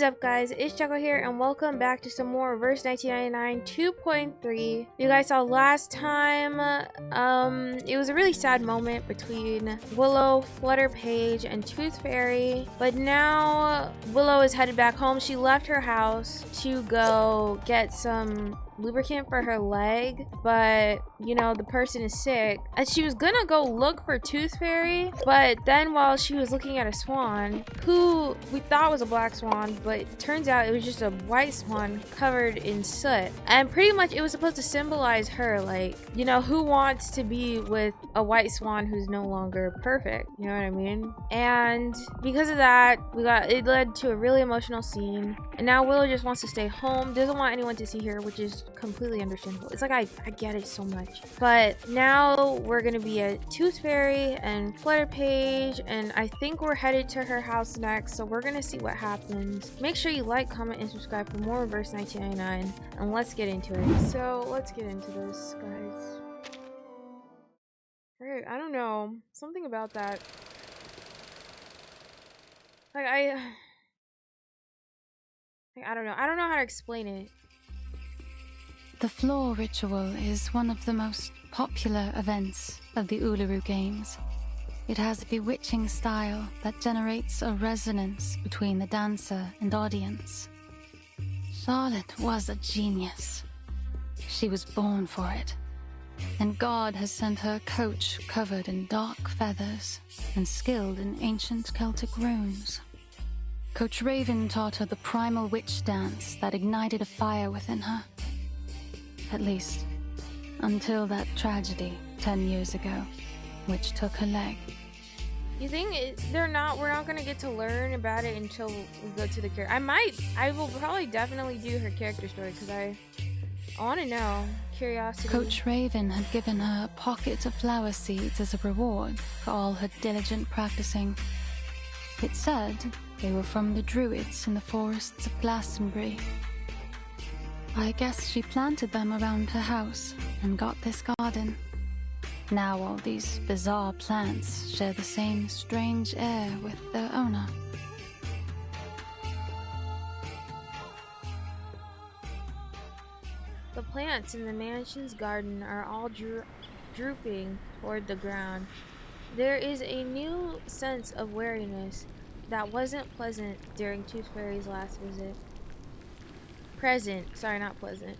up, guys? It's Cheko here, and welcome back to some more Reverse 1999 2.3. You guys saw last time, it was a really sad moment between Willow, Flutter Page, and Tooth Fairy, but now Willow is headed back home. She left her house to go get some lubricant for her leg, but you know, the person is sick, and she was gonna go look for Tooth Fairy, but then while she was looking at a swan who we thought was a black swan, but it turns out it was just a white swan covered in soot, and pretty much it was supposed to symbolize her, like, you know, who wants to be with a white swan who's no longer perfect, you know what I mean? And because of that, it led to a really emotional scene, and now Willow just wants to stay home, doesn't want anyone to see her, which is completely understandable. It's like I get it so much. But now we're gonna be at Tooth Fairy and Flutter Page, and I think we're headed to her house next, so we're gonna see what happens. Make sure you like, comment, and subscribe for more Reverse 1999, and let's get into it. So let's get into this, guys. Alright, I don't know, something about that, like I don't know how to explain it. The floor ritual is one of the most popular events of the Uluru games. It has a bewitching style that generates a resonance between the dancer and audience. Charlotte was a genius. She was born for it, and God has sent her a coach covered in dark feathers and skilled in ancient Celtic runes. Coach Raven taught her the primal witch dance that ignited a fire within her. At least, until that tragedy 10 years ago, which took her leg. You think we're not gonna get to learn about it until we go to the character? I will probably definitely do her character story, because I want to know. Curiosity. Coach Raven had given her a pocket of flower seeds as a reward for all her diligent practicing. It said they were from the druids in the forests of Glastonbury. I guess she planted them around her house and got this garden. Now all these bizarre plants share the same strange air with their owner. The plants in the mansion's garden are all drooping toward the ground. There is a new sense of wariness that wasn't pleasant during Tooth Fairy's last visit. Sorry, not pleasant.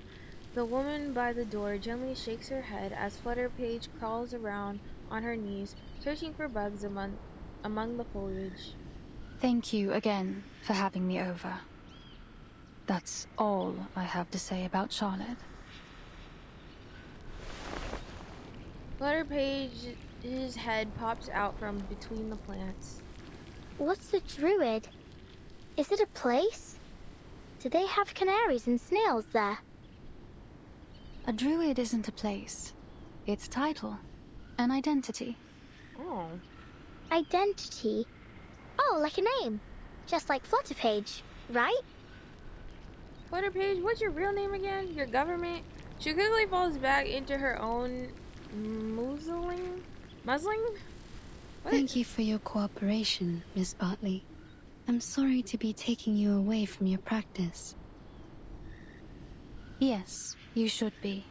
The woman by the door gently shakes her head as Flutter Page crawls around on her knees, searching for bugs among the foliage. Thank you again for having me over. That's all I have to say about Charlotte. Flutter Page's head pops out from between the plants. What's the druid? Is it a place? Do they have canaries and snails there? A druid isn't a place. It's a title. An identity. Oh. Identity? Oh, like a name. Just like Flutter Page, right? Flutter Page, what's your real name again? Your government? She quickly falls back into her own muzzling? Thank you for your cooperation, Miss Bartley. I'm sorry to be taking you away from your practice. Yes, you should be.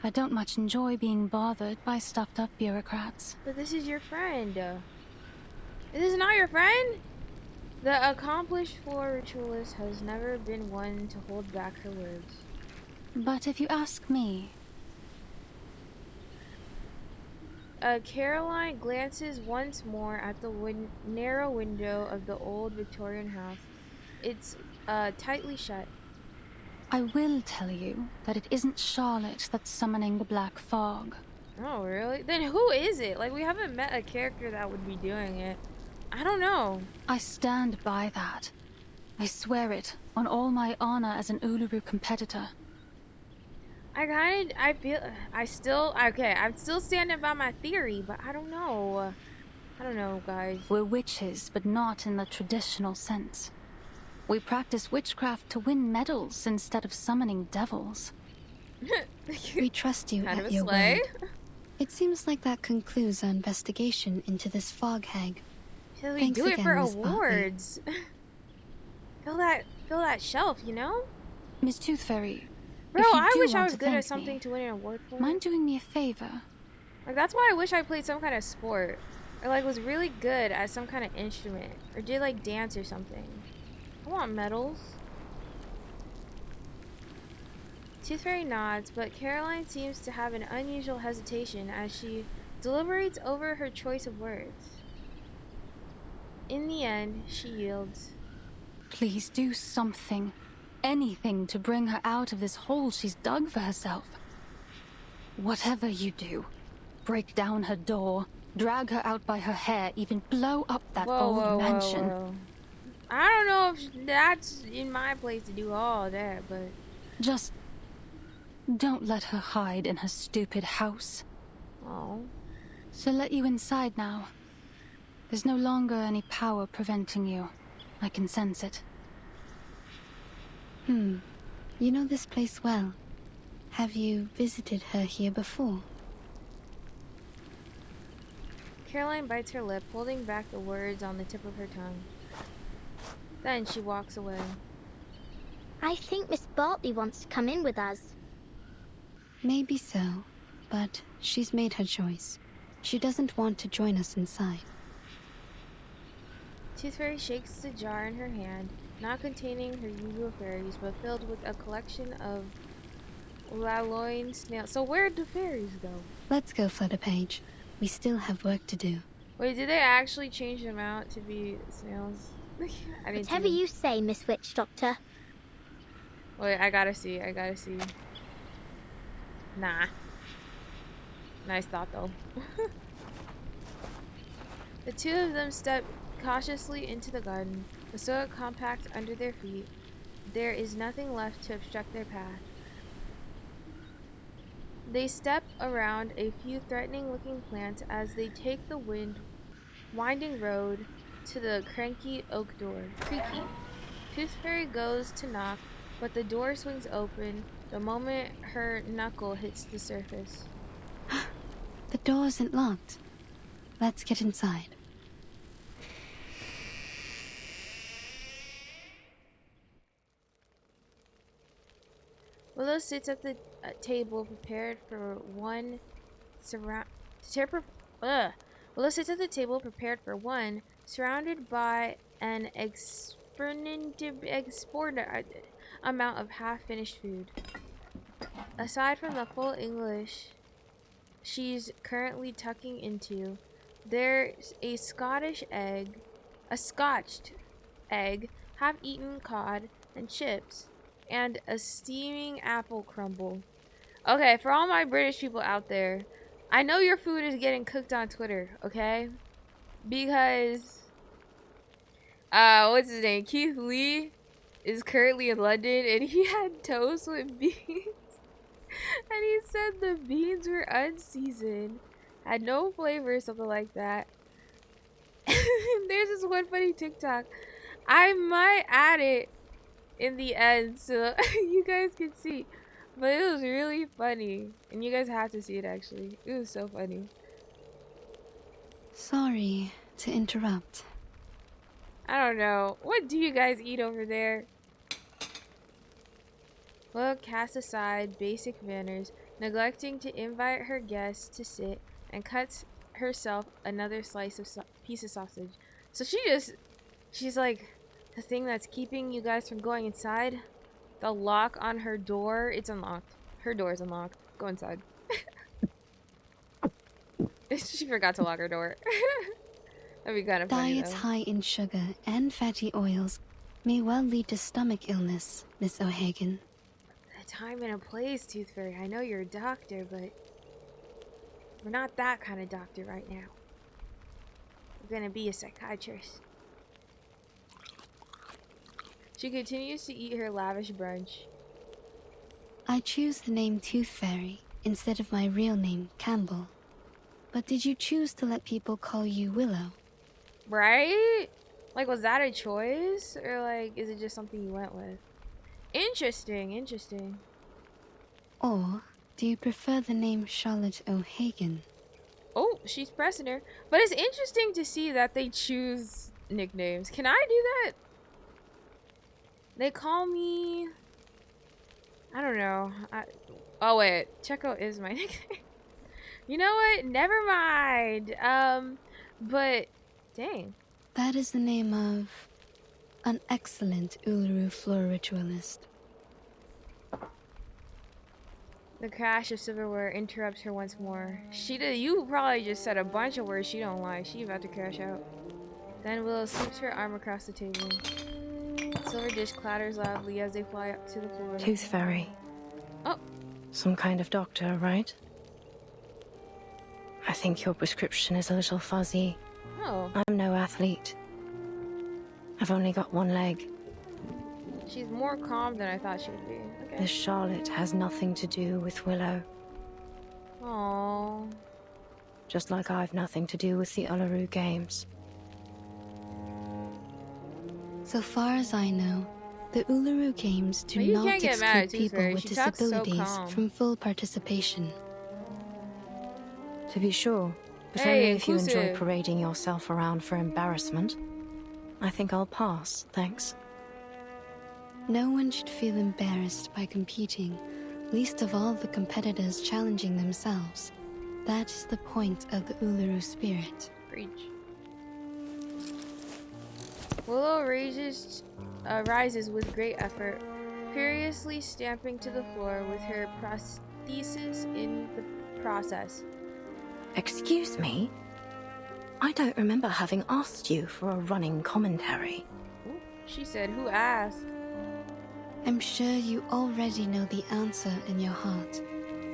I don't much enjoy being bothered by stuffed-up bureaucrats. But this is your friend. This is not your friend? The accomplished floor ritualist has never been one to hold back her words. But if you ask me... Caroline glances once more at the narrow window of the old Victorian house. It's tightly shut. I will tell you that it isn't Charlotte that's summoning the black fog. Oh, really? Then who is it? Like, we haven't met a character that would be doing it. I don't know. I stand by that. I swear it on all my honor as an Uluru competitor. I'm still standing by my theory, but I don't know. I don't know, guys. We're witches, but not in the traditional sense. We practice witchcraft to win medals instead of summoning devils. We trust you Kind of at a your slay. word. It seems like that concludes our investigation into this fog hag. So we Thanks do it again, for Miss Bartley. awards. Fill that shelf, you know? Miss Tooth Fairy, Bro, if you I do wish I want was to good at thank something me, to win an award for. mind doing me a favor? Like, that's why I wish I played some kind of sport. Or, like, was really good at some kind of instrument. Or did, like, dance or something. I want medals. Tooth Fairy nods, but Caroline seems to have an unusual hesitation as she deliberates over her choice of words. In the end, she yields. Please do something. Anything to bring her out of this hole she's dug for herself. Whatever you do, break down her door, drag her out by her hair, even blow up that old mansion. Whoa. I don't know if that's in my place to do all that, but... Just don't let her hide in her stupid house. Oh. She'll let you inside now. There's no longer any power preventing you. I can sense it. You know this place well. Have you visited her here before? Caroline bites her lip, holding back the words on the tip of her tongue. Then she walks away. I think Miss Bartley wants to come in with us. Maybe so, but she's made her choice. She doesn't want to join us inside. Tooth Fairy shakes the jar in her hand, not containing her usual fairies, but filled with a collection of Laloin snails. So where'd the fairies go? Let's go, Flutterpage. We still have work to do. Wait, did they actually change them out to be snails? I didn't Whatever you say, Miss Witch Doctor. Wait, I gotta see. Nah. Nice thought, though. The two of them step cautiously into the garden, the soil compact under their feet. There is nothing left to obstruct their path. They step around a few threatening-looking plants as they take the winding road to the creaky oak door. Creaky. Tooth Fairy goes to knock, but the door swings open the moment her knuckle hits the surface. The door isn't locked. Let's get inside. Willow sits at the table prepared for one. Willow sits at the table prepared for one, surrounded by an exponent amount of half-finished food. Aside from the full English she's currently tucking into, there's a scotched egg, half-eaten cod and chips, and a steaming apple crumble. Okay, for all my British people out there, I know your food is getting cooked on Twitter, okay? Because, what's his name? Keith Lee is currently in London, and he had toast with beans. And he said the beans were unseasoned, had no flavor, or something like that. There's this one funny TikTok. I might add it in the end so you guys can see. But it was really funny. And you guys have to see it, actually. It was so funny. Sorry to interrupt. I don't know. What do you guys eat over there? Willow casts aside basic manners, neglecting to invite her guests to sit, and cuts herself another slice of piece of sausage. So she's like, the thing that's keeping you guys from going inside? The lock on her door, it's unlocked. Her door is unlocked. Go inside. She forgot to lock her door. That'd be kind of funny, Diets though. high in sugar and fatty oils may well lead to stomach illness, Miss O'Hagan. A time and a place, Tooth Fairy. I know you're a doctor, but we're not that kind of doctor right now. We're gonna be a psychiatrist. She continues to eat her lavish brunch. I choose the name Tooth Fairy instead of my real name, Campbell. But did you choose to let people call you Willow? Right? Like, was that a choice? Or, like, is it just something you went with? Interesting. Or do you prefer the name Charlotte O'Hagan? Oh, she's pressing her. But it's interesting to see that they choose nicknames. Can I do that? They call me... I don't know. Oh, wait. Cheko is my nickname. You know what? Never mind. But... Dang. That is the name of an excellent Uluru floor ritualist. The crash of silverware interrupts her once more. You probably just said a bunch of words she don't like. She about to crash out. Then Willow sweeps her arm across the table. Silver dish clatters loudly as they fly up to the floor. Tooth fairy. Oh. Some kind of doctor, right? I think your prescription is a little fuzzy. Oh. I'm no athlete. I've only got one leg. She's more calm than I thought she would be. Okay. This Charlotte has nothing to do with Willow. Aww. Just like I've nothing to do with the Uluru Games. So far as I know, the Uluru Games do Well, you not can't get mad at exclude people Tooth with Fairy. She talks so disabilities calm. from full participation. To be sure, but Hey, only if you enjoy inclusive. parading yourself around for embarrassment. I think I'll pass, thanks. No one should feel embarrassed by competing, least of all the competitors challenging themselves. That is the point of the Uluru spirit. Preach. Willow rises with great effort, furiously stamping to the floor with her prosthesis in the process. Excuse me? I don't remember having asked you for a running commentary. Ooh, she said, who asked? I'm sure you already know the answer in your heart.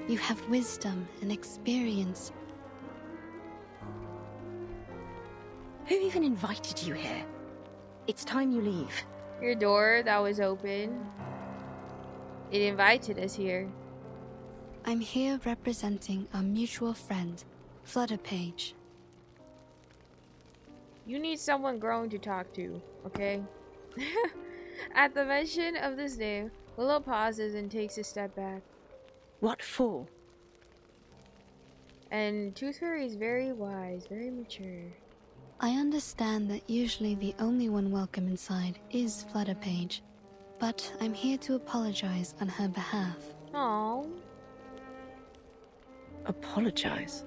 You have wisdom and experience. Who even invited you here? It's time you leave. Your door that was open. It invited us here. I'm here representing our mutual friend, Flutterpage. You need someone grown to talk to, okay? At the mention of this name, Willow pauses and takes a step back. What for? And Tooth Fairy is very wise, very mature. I understand that usually the only one welcome inside is Flutterpage, but I'm here to apologize on her behalf. Aww. Apologize.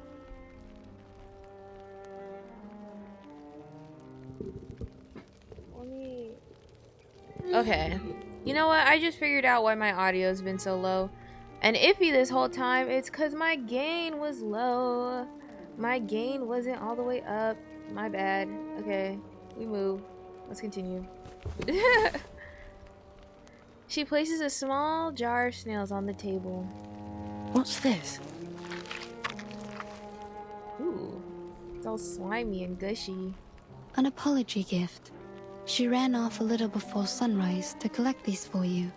Okay. You know what? I just figured out why my audio's been so low. And iffy this whole time. It's because my gain was low. My gain wasn't all the way up. My bad. Okay. We move. Let's continue. She places a small jar of snails on the table. What's this? Ooh. It's all slimy and gushy. An apology gift. She ran off a little before sunrise to collect these for you.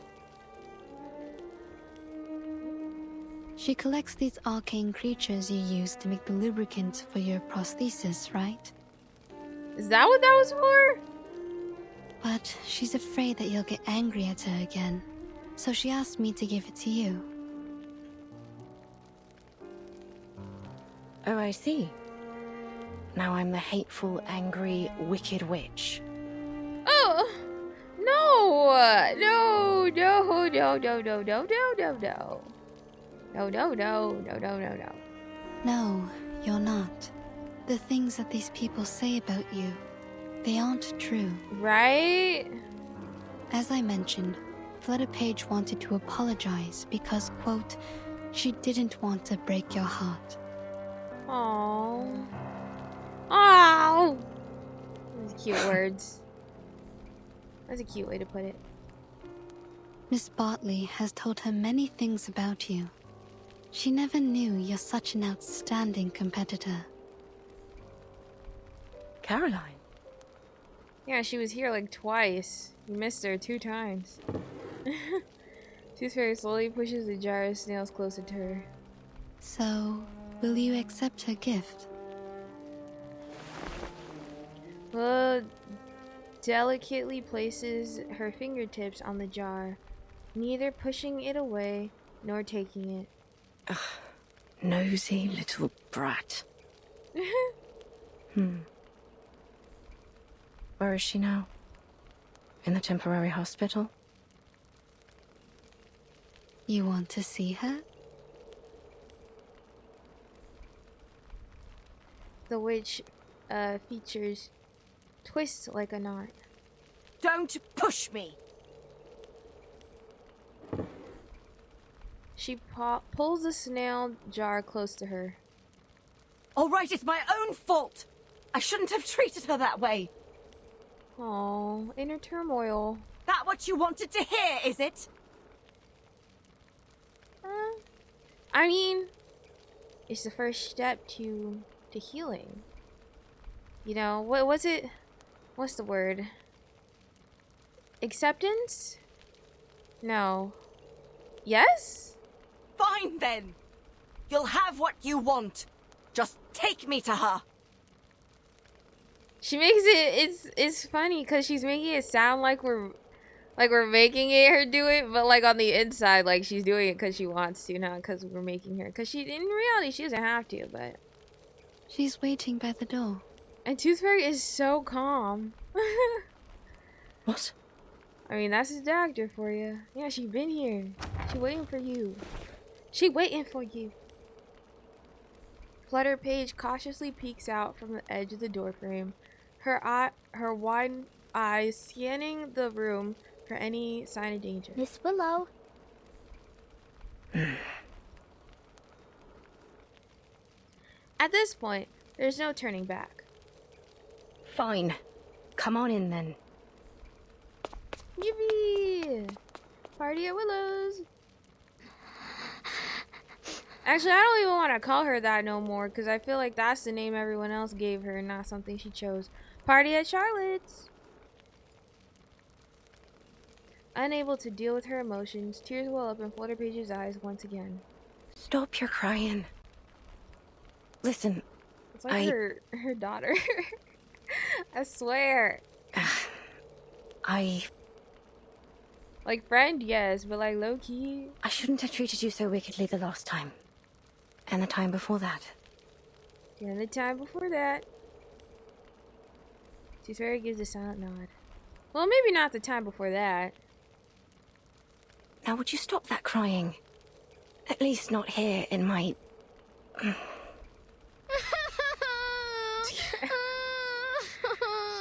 She collects these arcane creatures you use to make the lubricant for your prosthesis, right? Is that what that was for? But she's afraid that you'll get angry at her again, so she asked me to give it to you. Oh, I see. Now I'm the hateful, angry, wicked witch. Oh! No! No, no, no, no, no, no, no, no, no. No, no, no, no, no, no, no. No, you're not. The things that these people say about you, they aren't true. Right? As I mentioned, Flutterpage wanted to apologize because, quote, she didn't want to break your heart. Aww. Aww! Those are cute words. That's a cute way to put it. Miss Bartley has told her many things about you. She never knew you're such an outstanding competitor. Caroline? Yeah, she was here like twice. You missed her 2 times. Tooth Fairy slowly pushes the jar of snails closer to her. So, will you accept her gift? Willow delicately places her fingertips on the jar, neither pushing it away nor taking it. Ugh, nosy little brat. Where is she now? In the temporary hospital? You want to see her? The witch features twists like a knot. Don't push me! She pulls the snail jar close to her. All right, it's my own fault! I shouldn't have treated her that way! Oh, inner turmoil. That what you wanted to hear, is it? I mean, it's the first step to healing. You know, what's the word? Acceptance? No. Yes? Fine then! You'll have what you want. Just take me to her. She makes it's funny because she's making it sound like we're making her do it, but like on the inside, like she's doing it because she wants to, not because we're making her. Because she, in reality, she doesn't have to, but. She's waiting by the door. And Tooth Fairy is so calm. What? I mean, that's the doctor for you. Yeah, she been here. She waiting for you. She waiting for you. Flutter Page cautiously peeks out from the edge of the doorframe, her wide eyes scanning the room for any sign of danger. Miss Willow. At this point, there's no turning back. Fine. Come on in then. Yippee! Party at Willow's. Actually, I don't even want to call her that no more, because I feel like that's the name everyone else gave her, not something she chose. Party at Charlotte's. Unable to deal with her emotions, tears well up in Flutter Page's eyes once again. Stop your crying. Listen, It's like her daughter. I swear. Like friend, yes, but like low-key. I shouldn't have treated you so wickedly the last time. And the time before that. And the time before that. Tooth Fairy gives a silent nod. Well, maybe not the time before that. Now would you stop that crying? At least not here in my...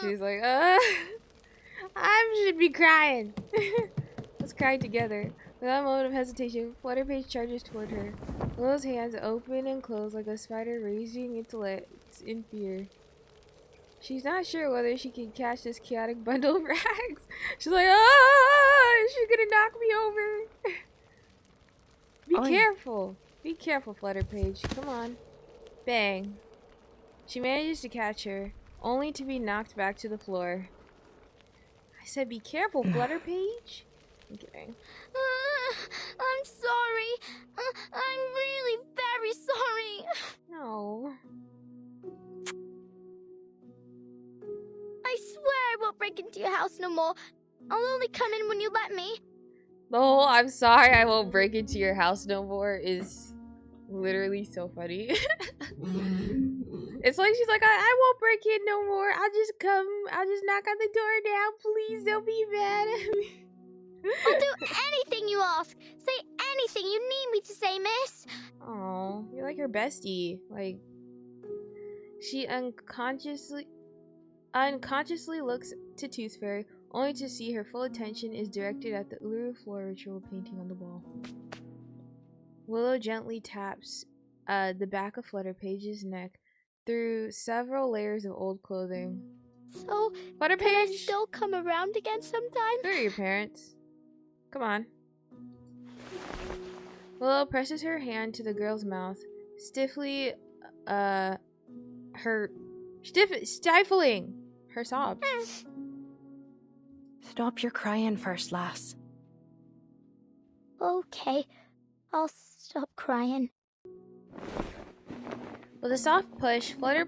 She's like, I should be crying. Let's cry together. Without a moment of hesitation, Flutter Page charges toward her. Willow's hands open and close like a spider raising its legs in fear. She's not sure whether she can catch this chaotic bundle of rags. She's like, she's gonna knock me over. Be careful. Be careful, Flutter Page. Come on. Bang. She manages to catch her, only to be knocked back to the floor. I said be careful, Flutter Page. Okay. I'm sorry. I'm really very sorry. No. I swear I won't break into your house no more. I'll only come in when you let me. The whole I'm sorry I won't break into your house no more is literally so funny. It's like she's like, I won't break in no more. I'll just knock on the door now. Please don't be mad at me. I'll do anything you ask. Say anything you need me to say, miss. Oh, you're like her bestie. Like, she unconsciously looks to Tooth Fairy, only to see her full attention is directed at the Uluru floor ritual painting on the wall. Willow gently taps the back of Flutter Page's neck through several layers of old clothing. So, Flutter can I Page, still come around again sometime? they're your parents. Come on. Willow presses her hand to the girl's mouth, stifling her sobs. Stop your crying first, lass. Okay, I'll stop crying. With a soft push, Flutter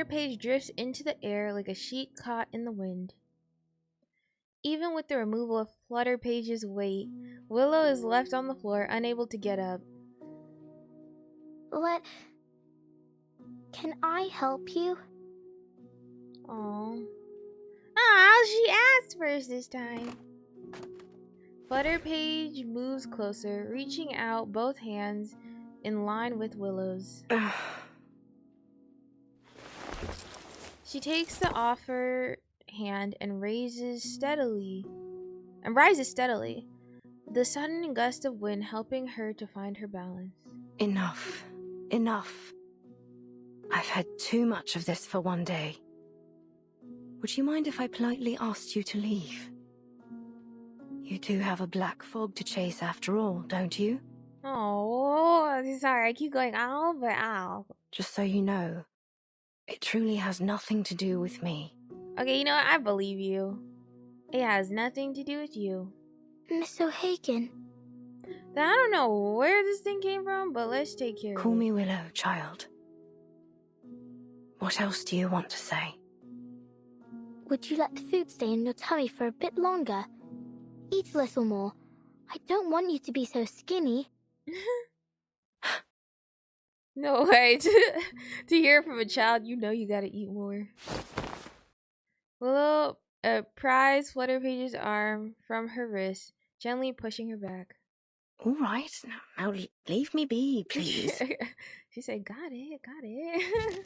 Page drifts into the air like a sheet caught in the wind. Even with the removal of Flutter Page's weight, Willow is left on the floor, unable to get up. Can I help you? Aww. Aw, she asked first this time. Flutter Page moves closer, reaching out both hands in line with Willow's. She takes the offer hand and rises steadily. The sudden gust of wind helping her to find her balance. Enough. Enough. I've had too much of this for one day. Would you mind if I politely asked you to leave? You do have a black fog to chase after all, don't you? Oh, sorry, I keep going ow, but ow. Just so you know, it truly has nothing to do with me. Okay, you know what? I believe you. It has nothing to do with you. Miss O'Hagan. Now, I don't know where this thing came from, but let's take care of it. Call me Willow, child. What else do you want to say? Would you let the food stay in your tummy for a bit longer? Eat a little more. I don't want you to be so skinny. No way. To hear from a child, you know you gotta eat more. Willow pries Flutterpage's arm from her wrist, gently pushing her back. All right, now leave me be, please. She said, got it.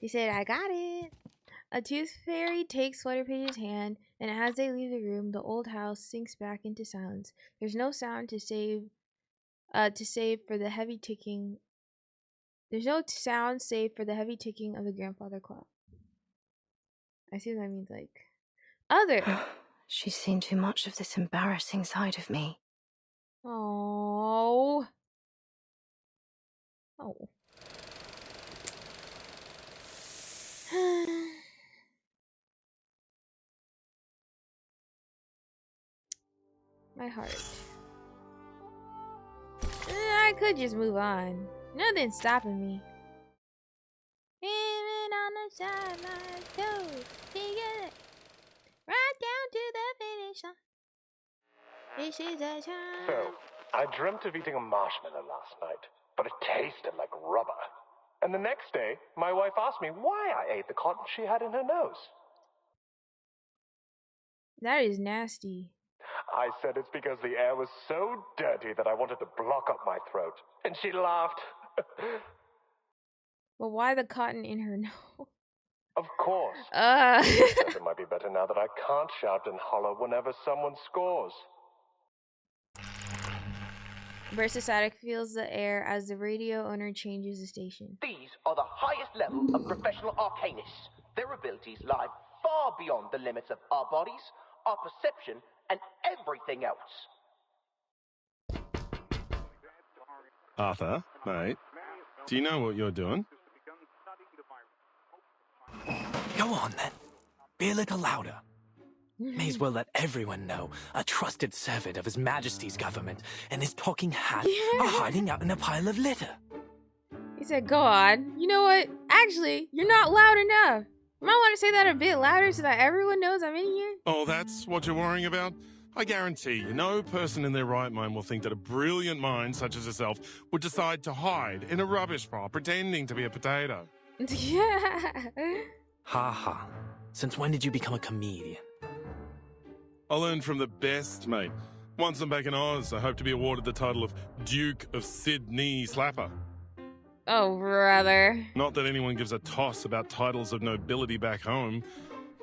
She said, I got it. A tooth fairy takes Flutterpage's hand, and as they leave the room, the old house sinks back into silence. There's no sound to save for the heavy ticking. There's no sound save for the heavy ticking of the grandfather clock. I see what that means, like other. She's seen too much of this embarrassing side of me. Oh. My heart. I could just move on. Nothing's stopping me. Even on the sideline, go together, right down to the finish line. This is a time. So, I dreamt of eating a marshmallow last night, but it tasted like rubber. And the next day, my wife asked me why I ate the cotton she had in her nose. That is nasty. I said it's because the air was so dirty that I wanted to block up my throat. And she laughed. But why the cotton in her nose? Of course. It might be better now that I can't shout and holler whenever someone scores. Versastatic feels the air as the radio owner changes the station. These are the highest level of professional arcanists. Their abilities lie far beyond the limits of our bodies, our perception, and everything else. Arthur, mate, do you know what you're doing? Go on, then. Be a little louder. May as well let everyone know a trusted servant of His Majesty's government and his talking hat are hiding out in a pile of litter. He said, go on. You know what? Actually, you're not loud enough. You might want to say that a bit louder so that everyone knows I'm in here. Oh, that's what you're worrying about? I guarantee you, no person in their right mind will think that a brilliant mind such as yourself would decide to hide in a rubbish pile pretending to be a potato. Yeah. Ha ha. Since when did you become a comedian? I learned from the best, mate. Once I'm back in Oz, I hope to be awarded the title of Duke of Sydney Slapper. Oh, brother. Not that anyone gives a toss about titles of nobility back home.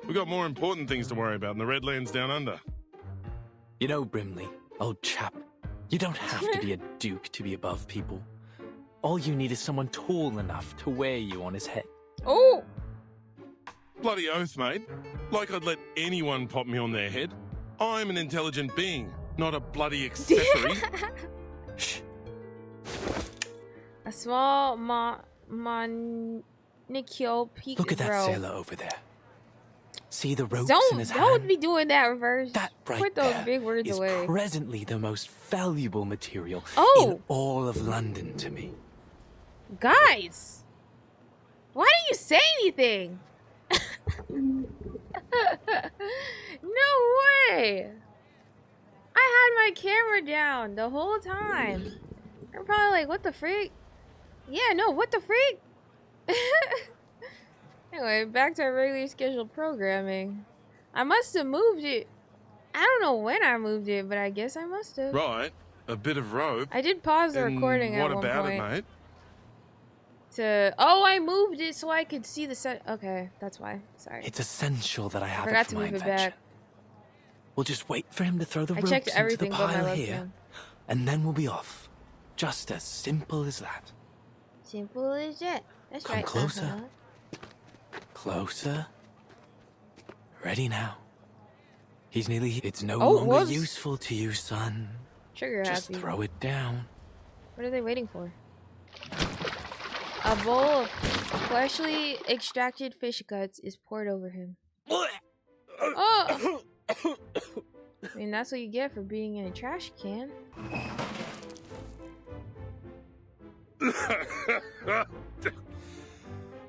We've got more important things to worry about in the Redlands down under. You know, Brimley, old chap, you don't have to be a duke to be above people. All you need is someone tall enough to wear you on his head. Oh! Bloody oath, mate. Like I'd let anyone pop me on their head. I'm an intelligent being, not a bloody accessory. Shh. A small manicule peak. Look at that sailor over there. See the ropes in his hand? Don't be doing that, Reverse. That right Put those there big words is away. presently the most valuable material in all of London to me. Guys, why didn't you say anything? No way. I had my camera down the whole time. They're probably like, what the freak? Yeah, no, what the freak? Anyway, back to our regularly scheduled programming. I must have moved it I don't know when I moved it, but I guess I must have. Right. A bit of rope. I did pause the And recording at what one about point. it, mate? Oh, I moved it so I could see the set. Okay, that's why. Sorry. It's essential that I have Forgot it for to my move it invention. back. We'll just wait for him to throw the I ropes checked into everything the but my pile left here, hand. and then we'll be off. Just as simple as that. Simple as that. That's Come right. closer. Closer. Ready now. He's nearly here. It's no longer useful to you, son. Trigger Just happy. throw it down. What are they waiting for? A bowl of freshly extracted fish guts is poured over him. Oh! I mean, that's what you get for being in a trash can.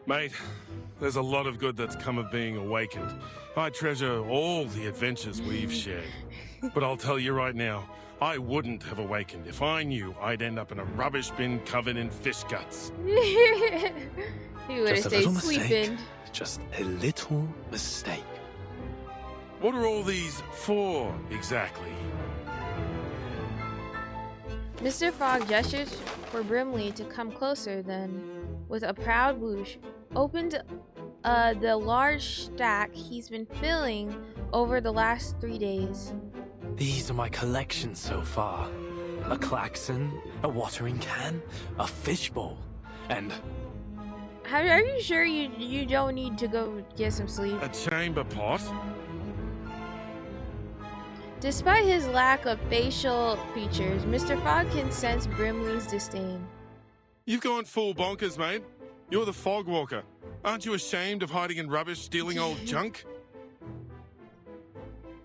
Mate, there's a lot of good that's come of being awakened. I treasure all the adventures we've shared. But I'll tell you right now, I wouldn't have awakened if I knew I'd end up in a rubbish bin covered in fish guts. He would have Just a stayed little mistake. sleeping. Just a little mistake. What are all these for, exactly? Mr. Fogg gestures for Brimley to come closer, then, with a proud whoosh, opened the large stack he's been filling over the last 3 days. These are my collections so far. A klaxon, a watering can, a fishbowl, and... Are you sure you don't need to go get some sleep? A chamber pot? Despite his lack of facial features, Mr. Fogg can sense Brimley's disdain. You've gone full bonkers, mate. You're the fog walker. Aren't you ashamed of hiding in rubbish, stealing old junk?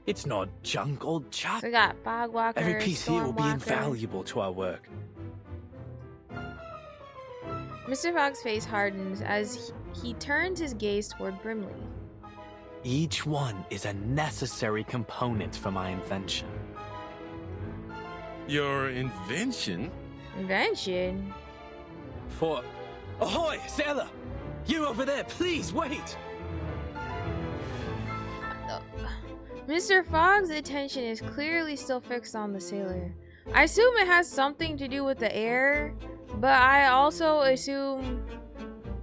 It's not junk, old chap. We got Fog Walker, Every piece here will be Stormwalker. invaluable to our work. Mr. Fogg's face hardens as he turns his gaze toward Brimley. Each one is a necessary component for my invention. Your invention? Invention? For... Ahoy, sailor! You over there, please wait! Mr. Fogg's attention is clearly still fixed on the sailor. I assume it has something to do with the air, but I also assume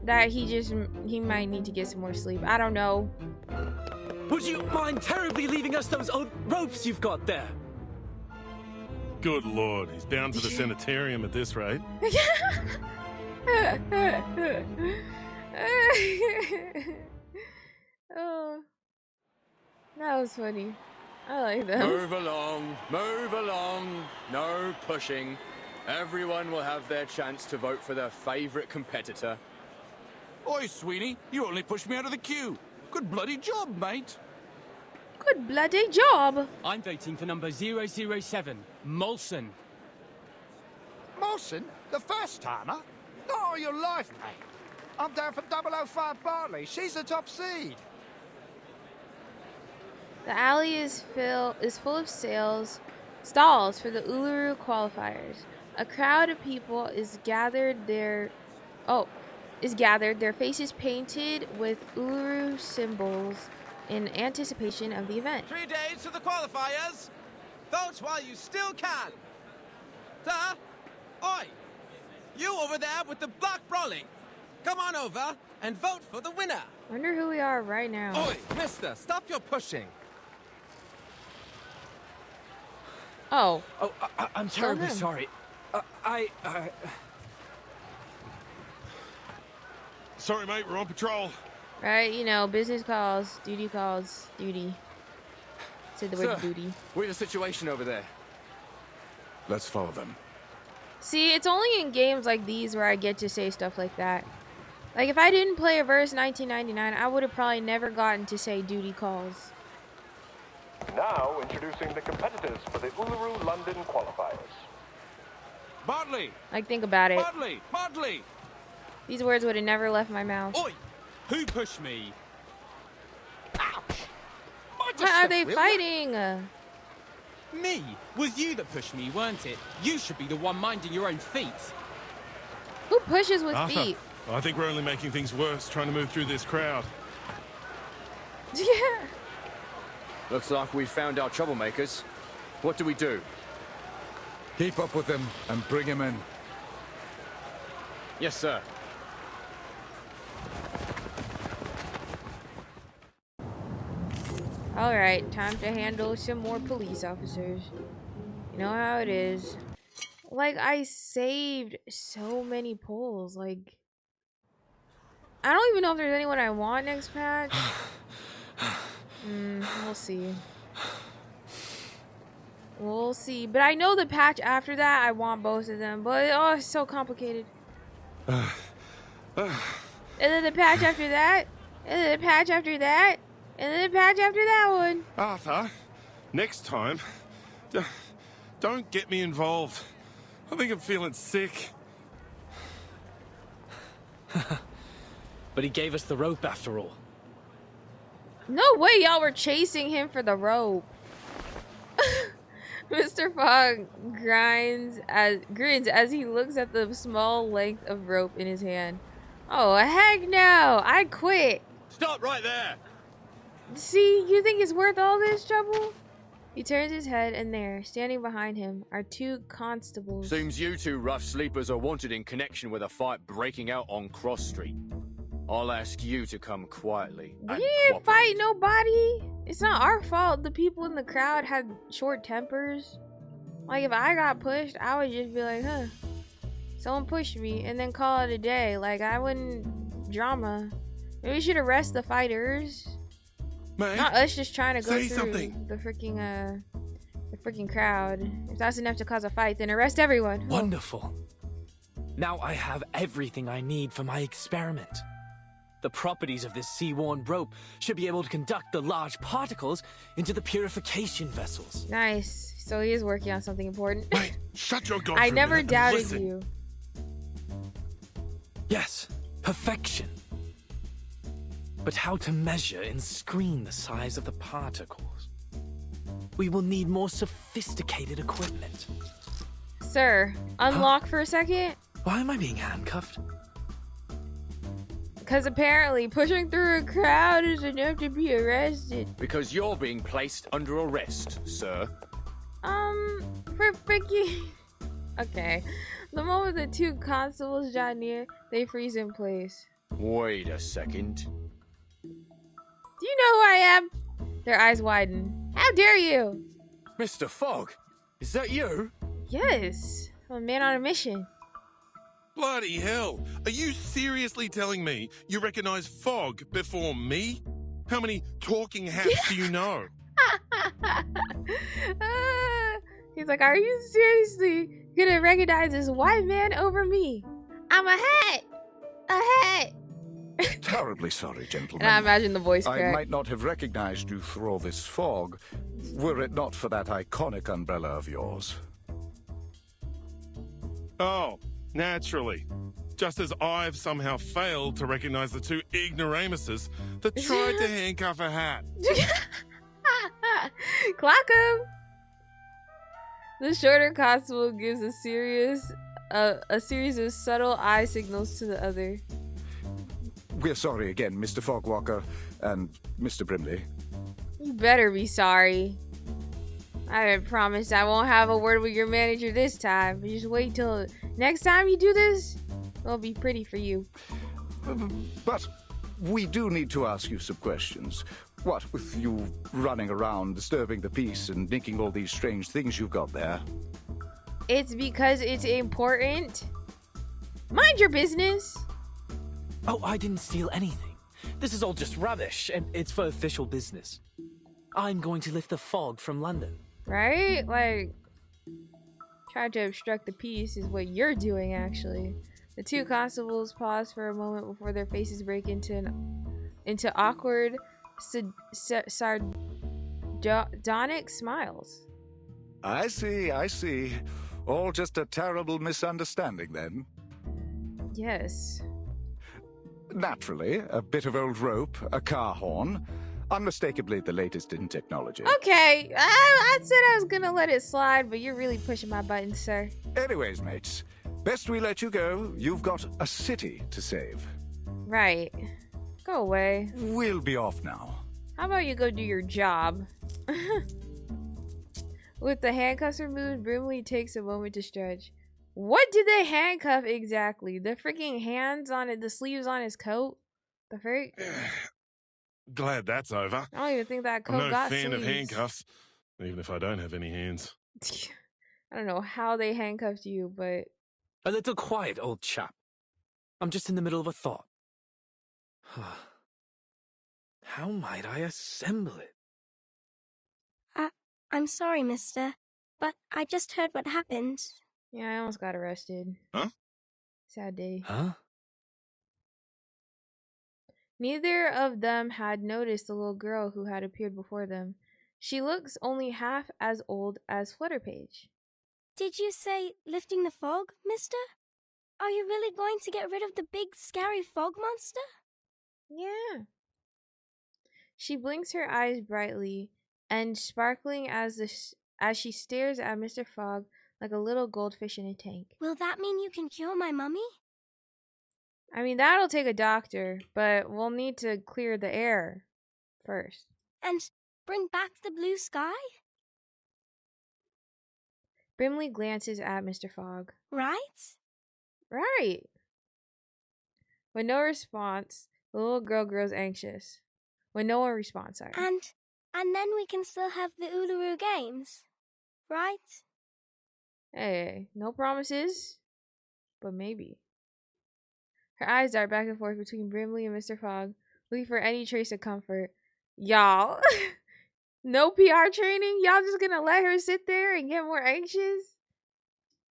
that he might need to get some more sleep. I don't know. Would you mind terribly leaving us those old ropes you've got there? Good lord, he's bound for the sanitarium at this rate. Oh, that was funny. I like that. Move along, no pushing. Everyone will have their chance to vote for their favourite competitor. Oi, Sweeney, you only pushed me out of the queue. Good bloody job, mate. Good bloody job. I'm voting for number 007, Molson. Molson? The first timer? Not all your life, mate. I'm down for 005 Bartley. She's the top seed. The alley is full of stalls for the Uluru qualifiers. A crowd of people is gathered, their faces painted with Uluru symbols in anticipation of the event. 3 days to the qualifiers. Vote while you still can. Sir, oi, you over there with the black brolly. Come on over and vote for the winner. Wonder who we are right now. Oi, mister, stop your pushing. Oh. Oh, I'm terribly sorry. Sorry, mate, we're on patrol. Right, you know, business calls, duty calls, duty. Said the word duty. Where's the situation over there? Let's follow them. See, it's only in games like these where I get to say stuff like that. Like, if I didn't play Reverse 1999, I would have probably never gotten to say duty calls. Now introducing the competitors for the Uluru London qualifiers. Bartley! Like, think about it. Bartley! These words would have never left my mouth. Oi! Who pushed me? What are they fighting? Me? Was you that pushed me, weren't it? You should be the one minding your own feet. Who pushes with Arthur, feet? I think we're only making things worse trying to move through this crowd. Yeah. Looks like we found our troublemakers. What do we do? Keep up with him and bring him in. Yes, sir. Alright, time to handle some more police officers. You know how it is. Like, I saved so many polls. Like, I don't even know if there's anyone I want next patch. We'll see. We'll see. But I know the patch after that, I want both of them. But, oh, it's so complicated. And then the patch after that. And then the patch after that. And then the patch after that one. Arthur, next time, don't get me involved. I think I'm feeling sick. But he gave us the rope after all. No way y'all were chasing him for the rope. Mr. Fogg grins as he looks at the small length of rope in his hand. Oh, heck no! I quit. Stop right there! See, you think it's worth all this trouble? He turns his head, and there, standing behind him, are two constables. Seems you two rough sleepers are wanted in connection with a fight breaking out on Cross Street. I'll ask you to come quietly. We didn't fight nobody. It's not our fault the people in the crowd had short tempers. Like, if I got pushed, I would just be like, huh, someone pushed me, and then call it a day. Like, I wouldn't drama. Maybe we should arrest the fighters. Man, not us just trying to go through something. the freaking crowd. If that's enough to cause a fight, then arrest everyone. Wonderful. Now I have everything I need for my experiment. The properties of this sea-worn rope should be able to conduct the large particles into the purification vessels. Nice. So he is working on something important. Wait, shut your god. I never doubted you. Yes, perfection. But how to measure and screen the size of the particles? We will need more sophisticated equipment. Sir, unlock for a second. Why am I being handcuffed? Because apparently pushing through a crowd is enough to be arrested. Because you're being placed under arrest, sir. For freaking... Okay. The moment the two constables draw near, they freeze in place. Wait a second. Do you know who I am? Their eyes widen. How dare you? Mr. Fogg, is that you? Yes. I'm a man on a mission. Bloody hell. Are you seriously telling me you recognize Fogg before me? How many talking hats do you know? He's like, are you seriously gonna recognize this white man over me? I'm a hat! A hat! Terribly sorry, gentlemen. And I imagine the voice crack. I might not have recognized you through all this fog, were it not for that iconic umbrella of yours. Oh, naturally. Just as I've somehow failed to recognize the two ignoramuses that tried to handcuff a hat. Clock him! The shorter constable gives a series of subtle eye signals to the other. We're sorry again, Mr. Fogwalker and Mr. Brimley. You better be sorry. I promise I won't have a word with your manager this time. Just wait till next time you do this. It'll be pretty for you. But we do need to ask you some questions. What with you running around, disturbing the peace, and nicking all these strange things you've got there? It's because it's important. Mind your business. Oh, I didn't steal anything. This is all just rubbish, and it's for official business. I'm going to lift the fog from London. Right? Like, trying to obstruct the peace is what you're doing, actually. The two constables pause for a moment before their faces break into awkward, sardonic smiles. I see. All just a terrible misunderstanding, then? Yes. Naturally, a bit of old rope, a car horn, unmistakably the latest in technology. Okay, I said I was gonna let it slide, but you're really pushing my buttons, sir. Anyways, mates, best we let you go. You've got a city to save. Right. Go away. We'll be off now. How about you go do your job? With the handcuffs removed, Brimley takes a moment to stretch. What did they handcuff exactly? The freaking hands on it, the sleeves on his coat? The freak? Glad that's over. I don't even think that I'm coat no got fan sleeves. of handcuffs, even if I don't have any hands. I don't know how they handcuffed you, but... A little quiet, old chap. I'm just in the middle of a thought. How might I assemble it? I'm sorry, mister, but I just heard what happened. Yeah, I almost got arrested. Huh? Sad day. Huh? Neither of them had noticed the little girl who had appeared before them. She looks only half as old as Flutterpage. Did you say lifting the fog, mister? Are you really going to get rid of the big, scary fog monster? Yeah. She blinks her eyes brightly and sparkling as she stares at Mr. Fogg like a little goldfish in a tank. Will that mean you can cure my mummy? I mean, that'll take a doctor, but we'll need to clear the air first. And bring back the blue sky? Brimley glances at Mr. Fogg. Right? Right. With no response, the little girl grows anxious. When no one responds, sorry. And then we can still have the Uluru Games, right? Hey, no promises, but maybe. Her eyes dart back and forth between Brimley and Mr. Fogg, looking for any trace of comfort. Y'all, no PR training? Y'all just gonna let her sit there and get more anxious?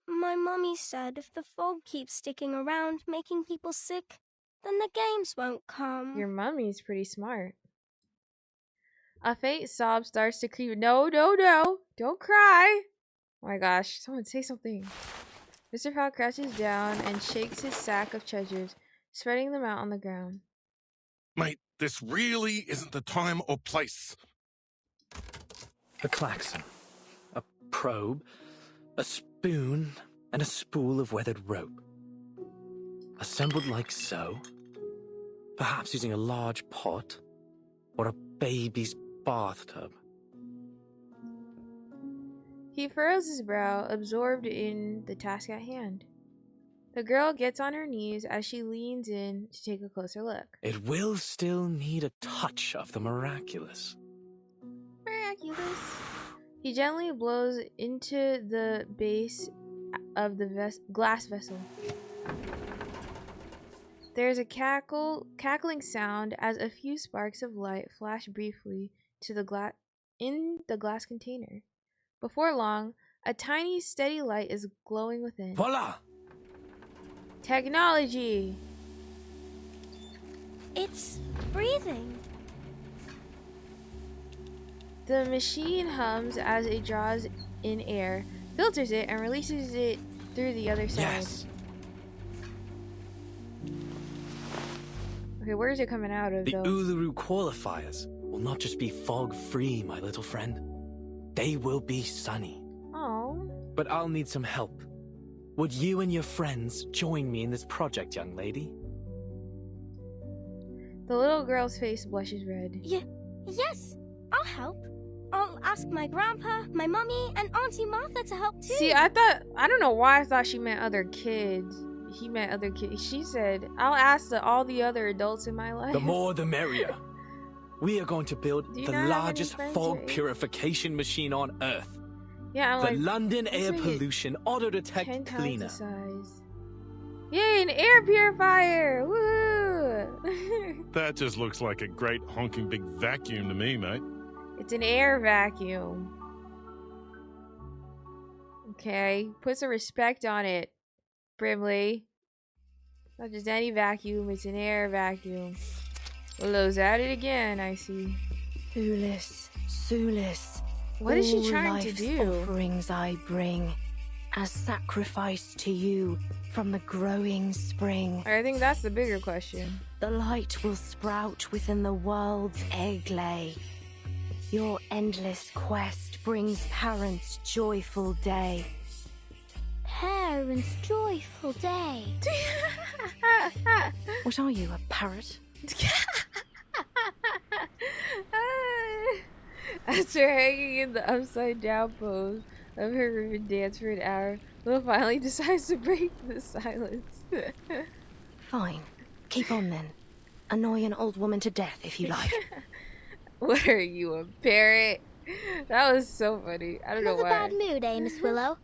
My mummy said if the fog keeps sticking around, making people sick, then the games won't come. Your mummy's pretty smart. A faint sob starts to creep. No, don't cry. Oh my gosh, someone say something. Mr. Fogg crouches down and shakes his sack of treasures, spreading them out on the ground. Mate, this really isn't the time or place. A klaxon, a probe, a spoon, and a spool of weathered rope. Assembled like so. Perhaps using a large pot or a baby's bathtub. He furrows his brow, absorbed in the task at hand. The girl gets on her knees as she leans in to take a closer look. It will still need a touch of the miraculous. Miraculous. He gently blows into the base of the glass vessel. There's a cackling sound as a few sparks of light flash briefly to in the glass container. Before long, a tiny, steady light is glowing within. Voila! Technology! It's breathing. The machine hums as it draws in air, filters it, and releases it through the other side. Yes! Okay, where is it coming out of, The though? Uluru qualifiers will not just be fog-free, my little friend. They will be sunny. Oh. But I'll need some help. Would you and your friends join me in this project, young lady? The little girl's face blushes red. Yes, I'll help. I'll ask my grandpa, my mummy, and Auntie Martha to help too. See, I don't know why I thought she meant other kids. He meant other kids. She said, I'll ask all the other adults in my life. The more the merrier. We are going to build the largest fog here? Purification machine on Earth. Yeah, I'm the like, London Air Pollution Auto-Detect 10 times Cleaner. the size. Yay, an air purifier! Woo! That just looks like a great honking big vacuum to me, mate. It's an air vacuum. Okay, put some respect on it, Brimley. Not just any vacuum, it's an air vacuum. Willow's at it again, I see. Sulis. What is she all trying to life's do? Offerings I bring as sacrifice to you from the growing spring. I think that's the bigger question. The light will sprout within the world's egg lay. Your endless quest brings parents' joyful day. Parents' joyful day. What are you, a parrot? After hanging in the upside down pose of her ribbon dance for an hour, Willow finally decides to break the silence. Fine. Keep on then. Annoy an old woman to death if you like. What are you, a parrot? That was so funny. I don't know why. Another bad mood, eh, Miss Willow?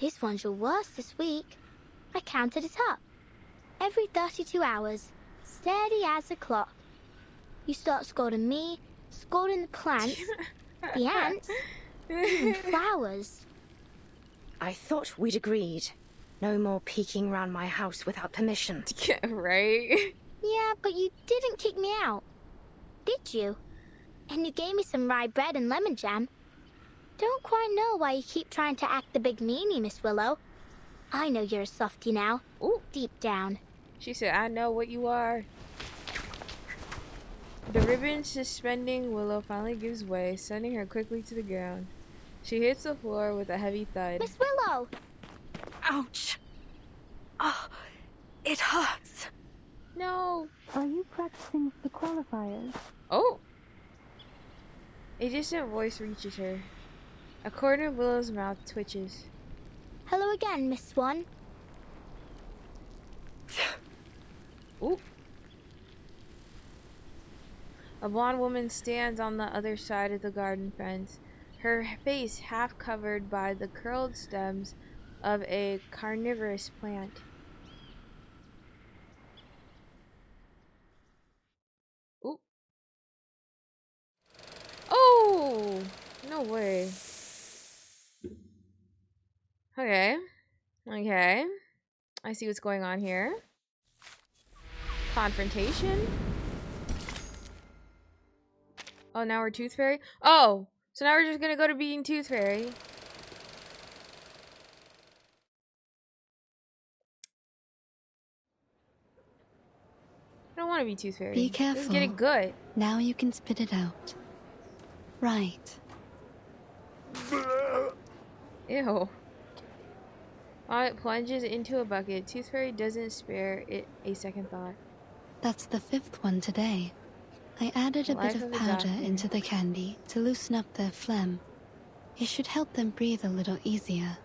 This one's your worst this week. I counted it up. Every 32 hours, steady as a clock. You start scolding me, scolding the plants, the ants, even flowers. I thought we'd agreed. No more peeking round my house without permission. Yeah, right? Yeah, but you didn't kick me out, did you? And you gave me some rye bread and lemon jam. Don't quite know why you keep trying to act the big meanie, Miss Willow. I know you're a softie now. Ooh. Deep down. She said, I know what you are. The ribbon suspending Willow finally gives way, sending her quickly to the ground. She hits the floor with a heavy thud. Miss Willow! Ouch! Oh, it hurts. No. Are you practicing the qualifiers? Oh! A distant voice reaches her. A corner of Willow's mouth twitches. Hello again, Miss Swan. Ooh. A blonde woman stands on the other side of the garden fence, her face half covered by the curled stems of a carnivorous plant. Ooh. Oh! No way. Okay. Okay. I see what's going on here. Confrontation? Oh, now we're Tooth Fairy? Oh! So now we're just gonna go to being Tooth Fairy. I don't want to be Tooth Fairy. Be careful. Just get it good. Now you can spit it out. Right. Ew. While it plunges into a bucket, Tooth Fairy doesn't spare it a second thought. That's the 5th one today. I added a bit of powder into the candy to loosen up their phlegm. It should help them breathe a little easier.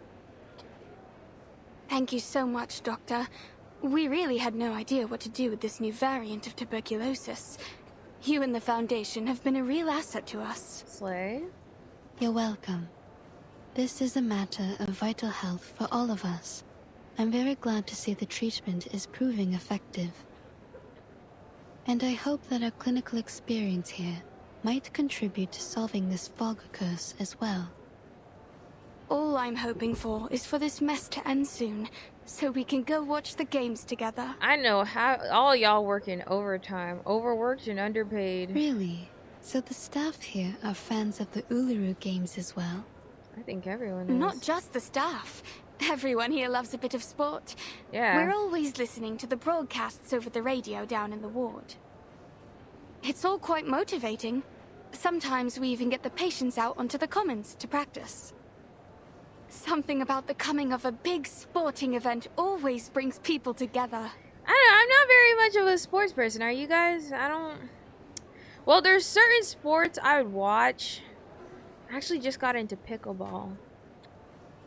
Thank you so much, Doctor. We really had no idea what to do with this new variant of tuberculosis. You and the Foundation have been a real asset to us. Slay. You're welcome. This is a matter of vital health for all of us. I'm very glad to see the treatment is proving effective. And I hope that our clinical experience here might contribute to solving this fog curse as well. All I'm hoping for is for this mess to end soon, so we can go watch the games together. I know how all y'all working overtime, overworked and underpaid. Really? So the staff here are fans of the Uluru games as well? I think everyone is. Not just the staff. Everyone here loves a bit of sport. Yeah. We're always listening to the broadcasts over the radio down in the ward. It's all quite motivating. Sometimes we even get the patients out onto the commons to practice. Something about the coming of a big sporting event always brings people together. I'm not very much of a sports person. Are you guys? I don't... Well, there's certain sports I would watch. I actually just got into pickleball.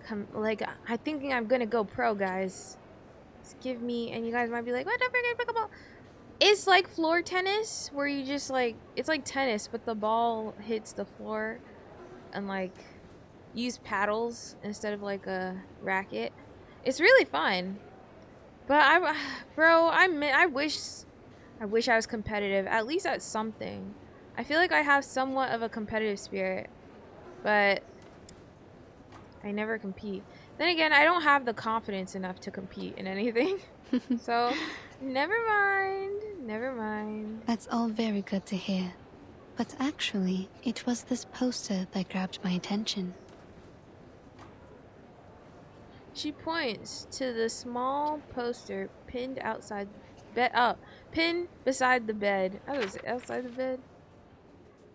I'm thinking I'm gonna go pro, guys. Just give me... And you guys might be like, what the frick is pickleball? It's like floor tennis, where you just like... It's like tennis, but the ball hits the floor. And like... use paddles instead of like a racket. It's really fun. But I wish I was competitive, at least at something. I feel like I have somewhat of a competitive spirit, but I never compete. Then again, I don't have the confidence enough to compete in anything. So, never mind. That's all very good to hear. But actually, it was this poster that grabbed my attention. She points to the small poster pinned outside pinned beside the bed. I was outside the bed.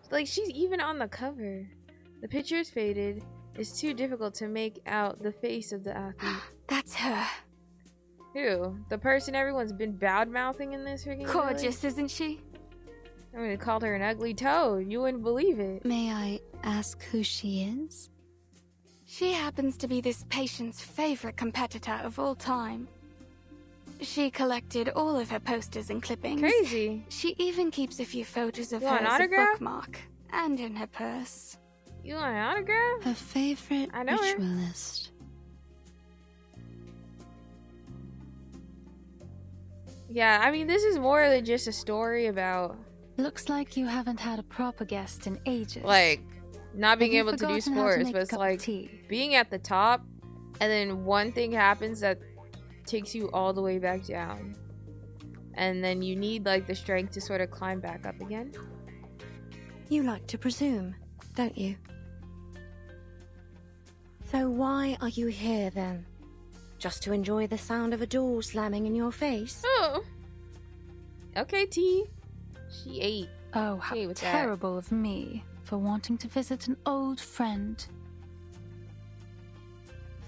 Like, she's even on the cover. The picture is faded. It's too difficult to make out the face of the athlete. That's her. Who? The person everyone's been bad-mouthing in this freaking Gorgeous, isn't she? I mean, they called her an ugly toad. You wouldn't believe it. May I ask who she is? She happens to be this patient's favorite competitor of all time. She collected all of her posters and clippings. Crazy. She even keeps a few photos of You her want an as a autograph? bookmark and in her purse. You want an autograph? Her favorite I know her. ritualist. Yeah, I mean, this is more than just a story about, Looks like you haven't had a proper guest in ages. like, not being Have you able to do forgotten how to sports, make but a it's cup of like tea? being at the top, and then one thing happens that takes you all the way back down. And then you need, like, the strength to sort of climb back up again. You like to presume, don't you? So why are you here then? Just to enjoy the sound of a door slamming in your face? Oh. Okay, T. She ate. Oh, how Hey, what's that? terrible of me for wanting to visit an old friend.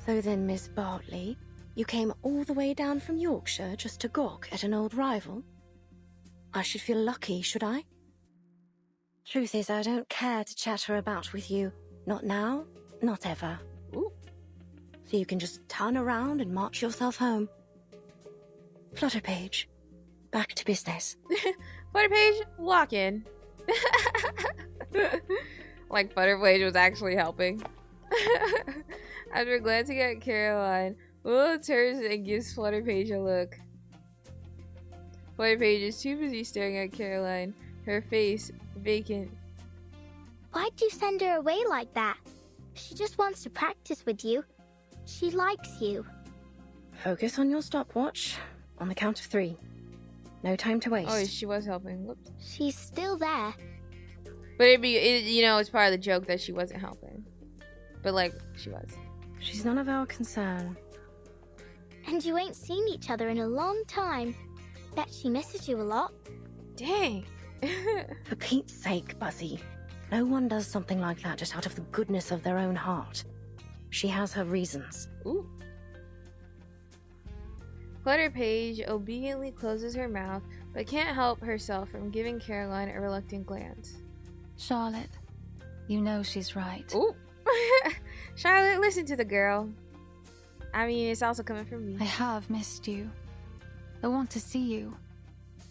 So then, Miss Bartley, you came all the way down from Yorkshire just to gawk at an old rival? I should feel lucky, should I? Truth is, I don't care to chatter about with you. Not now, not ever. Ooh. So you can just turn around and march yourself home. Flutterpage, back to business. Flutterpage, walk in. Like Flutterpage was actually helping. After glancing at Caroline, Willow turns and gives Flutterpage a look. Flutterpage is too busy staring at Caroline, her face vacant. Why'd you send her away like that? She just wants to practice with you. She likes you. Focus on your stopwatch. On the count of 3. No time to waste. Oh, she was helping. Whoops. She's still there. But it's part of the joke that she wasn't helping. But, like, she was. She's none of our concern. And you ain't seen each other in a long time. Bet she misses you a lot. Dang. For Pete's sake, Buzzy. No one does something like that just out of the goodness of their own heart. She has her reasons. Ooh. Flutterpage obediently closes her mouth, but can't help herself from giving Caroline a reluctant glance. Charlotte, you know she's right. Ooh. Charlotte, listen to the girl. I mean, it's also coming from me. I have missed you. I want to see you.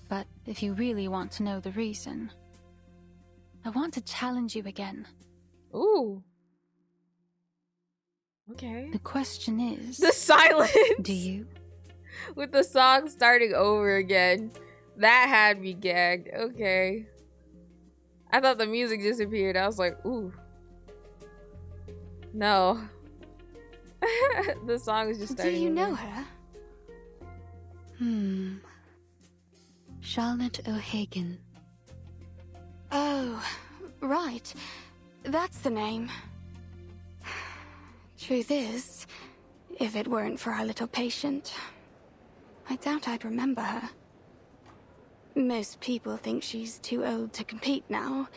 But if you really want to know the reason, I want to challenge you again. Ooh. Okay. The question is... The silence! Do you? With the song starting over again. That had me gagged. Okay. I thought the music disappeared. I was like, ooh. No. The song is just starting. Do you over. know her? Charlotte O'Hagan. Oh, right. That's the name. Truth is, if it weren't for our little patient, I doubt I'd remember her. Most people think she's too old to compete now.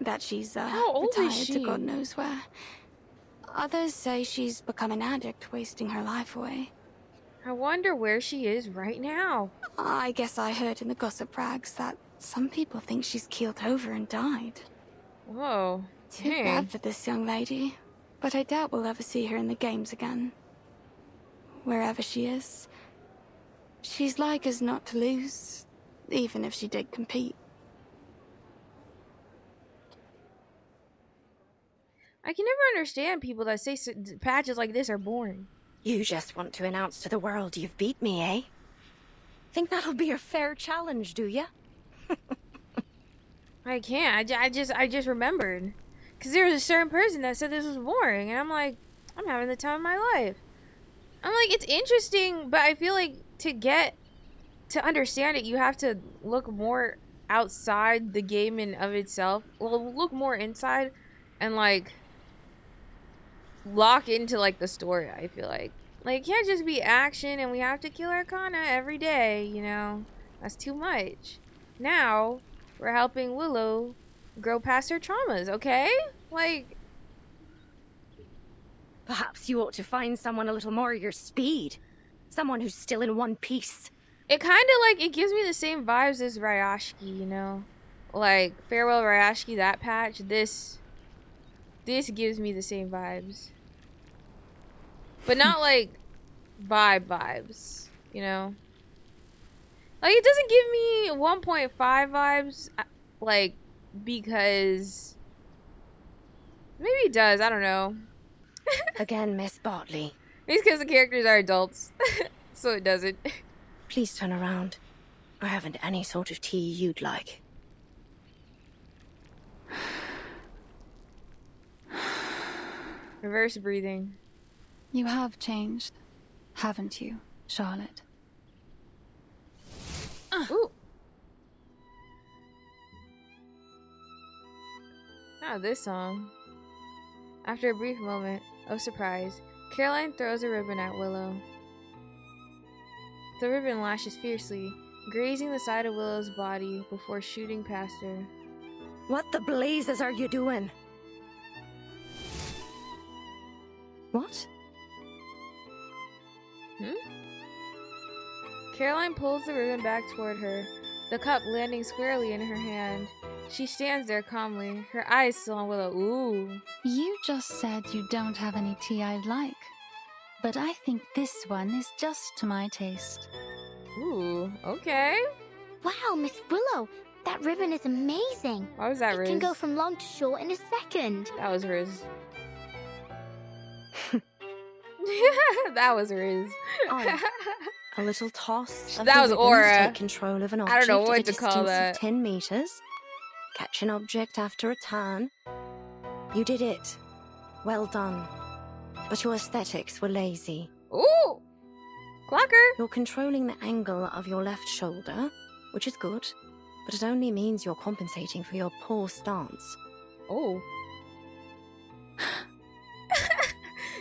That she's, How old retired is she? to God knows where. Others say she's become an addict, wasting her life away. I wonder where she is right now. I guess I heard in the gossip rags that some people think she's keeled over and died. Whoa. Too Dang. bad for this young lady, but I doubt we'll ever see her in the games again. Wherever she is, she's like as not to lose, even if she did compete. I can never understand people that say patches like this are boring. You just want to announce to the world you've beat me, eh? Think that'll be a fair challenge, do ya? I can't. I just remembered. Because there was a certain person that said this was boring. And I'm like, I'm having the time of my life. I'm like, it's interesting, but I feel like to understand it, you have to look more outside the game in of itself. Well, look more inside and, like, lock into, like, the story, I feel like. Like, it can't just be action and we have to kill Arcana every day, you know? That's too much. Now, we're helping Willow grow past her traumas, okay? Like... Perhaps you ought to find someone a little more your speed. Someone who's still in one piece. It kind of, like, it gives me the same vibes as Ryashiki, you know? like Farewell Ryashiki, that patch, this gives me the same vibes. But not like vibes, you know? Like, it doesn't give me 1.5 vibes, like, because maybe it does, I don't know. Again, Miss Bartley. It's because the characters are adults, so it doesn't. Please turn around. I haven't any sort of tea you'd like. Reverse breathing. You have changed, haven't you, Charlotte? Ooh. Not this song. After a brief moment of surprise, Caroline throws a ribbon at Willow. The ribbon lashes fiercely, grazing the side of Willow's body before shooting past her. What the blazes are you doing? What? Caroline pulls the ribbon back toward her, the cup landing squarely in her hand. She stands there calmly, her eyes still on Willow. Ooh. You just said you don't have any tea I'd like, but I think this one is just to my taste. Ooh, okay. Wow, Miss Willow, that ribbon is amazing. Why was that Riz? It can go from long to short in a second. That was Riz. That was Riz. A little toss of that was the ribbon Aura. to take control of an object I don't know what at a to call distance that. of 10 meters. Catch an object after a turn. You did it. Well done. But your aesthetics were lazy. Ooh! Clocker! You're controlling the angle of your left shoulder, which is good, but it only means you're compensating for your poor stance. Oh.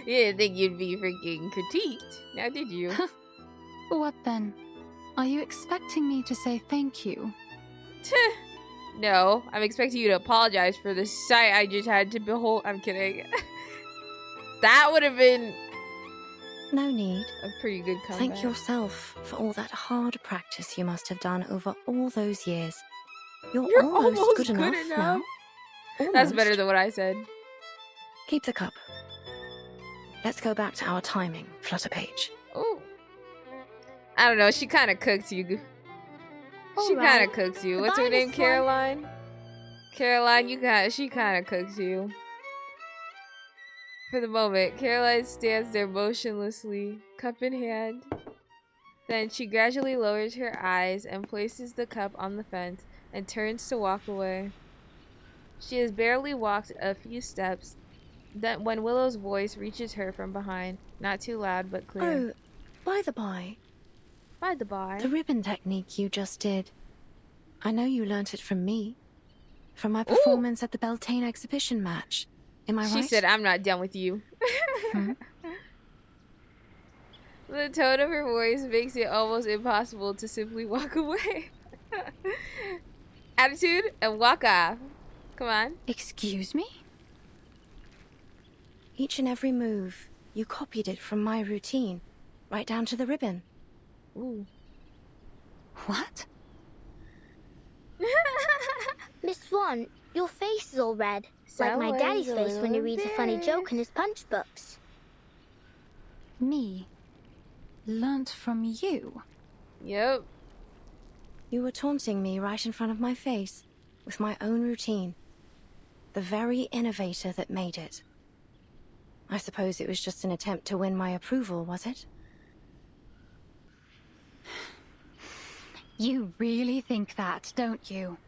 You didn't think you'd be freaking critiqued, now did you? What then? Are you expecting me to say thank you? No, I'm expecting you to apologize for the sight I just had to behold. I'm kidding. That would have been No need. a pretty good comeback. Thank yourself for all that hard practice you must have done over all those years. You're almost good enough now. That's Almost. better than what I said. Keep the cup. Let's go back to our timing, Flutterpage. Oh. I don't know, she kind of cooks you. She kind of cooks you. What's her name? Caroline? Caroline, she kind of cooks you. For the moment, Caroline stands there motionlessly, cup in hand. Then she gradually lowers her eyes and places the cup on the fence and turns to walk away. She has barely walked a few steps when Willow's voice reaches her from behind, not too loud but clear. Oh, by the by. By the by. The ribbon technique you just did. I know you learnt it from me. From my performance at the Beltane exhibition match. Am I right? She said, I'm not done with you. The tone of her voice makes it almost impossible to simply walk away. Attitude and walk off. Come on. Excuse me? Each and every move, you copied it from my routine, right down to the ribbon. Ooh. What? Miss Swan, your face is all red. Like my daddy's face when he reads a funny joke in his punch books. Me? Learnt from you? Yep. You were taunting me right in front of my face, with my own routine. The very innovator that made it. I suppose it was just an attempt to win my approval, was it? You really think that, don't you?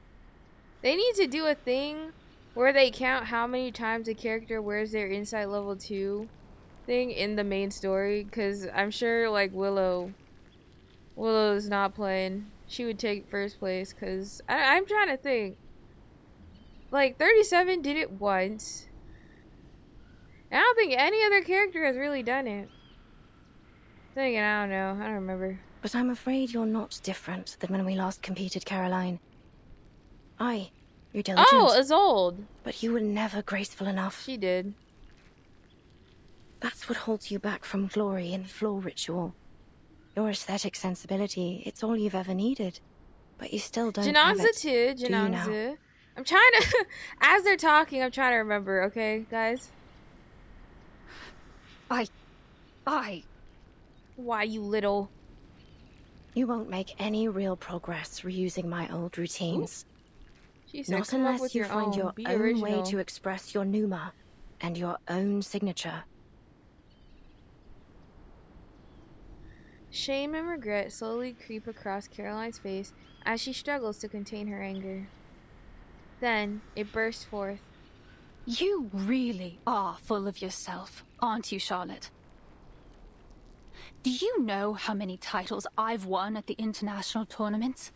They need to do a thing where they count how many times a character wears their Insight Level 2 thing in the main story, because I'm sure, like, Willow's not playing. She would take first place, because I'm trying to think. Like, 37 did it once. And I don't think any other character has really done it. Then again, I don't know. I don't remember. But I'm afraid you're not different than when we last competed, Caroline. You're diligent. Oh, Isolde. But you were never graceful enough. She did. That's what holds you back from glory in the floor ritual. Your aesthetic sensibility, it's all you've ever needed. But you still don't have Janangza it, too. do you now? Janangza. I'm trying to, as they're talking, I'm trying to remember. Okay, guys. Why, you little? You won't make any real progress reusing my old routines. She said, Not come up unless with you your find own. your Be own original. way to express your pneuma and your own signature. Shame and regret slowly creep across Caroline's face as she struggles to contain her anger. Then it bursts forth. You really are full of yourself, aren't you, Charlotte? Do you know how many titles I've won at the international tournaments?